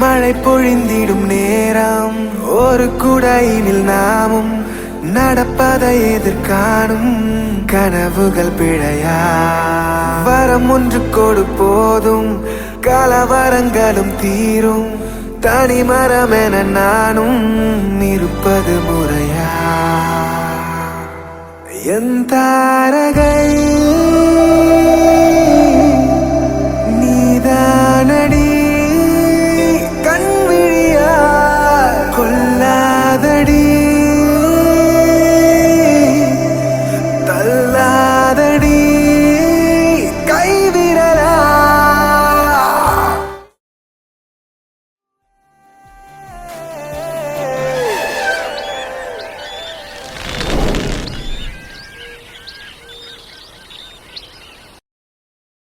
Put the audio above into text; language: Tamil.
மழை பொழிந்திடும் நேரம் ஒரு குடையினில் நாமும் நடப்பதை எதிர்காணும் கனவுகள் பிழையா வரம் ஒன்று கொடு போதும் கலவரங்களும் தீரும் தனி மரம் என நானும் இருப்பது முறையா எந்த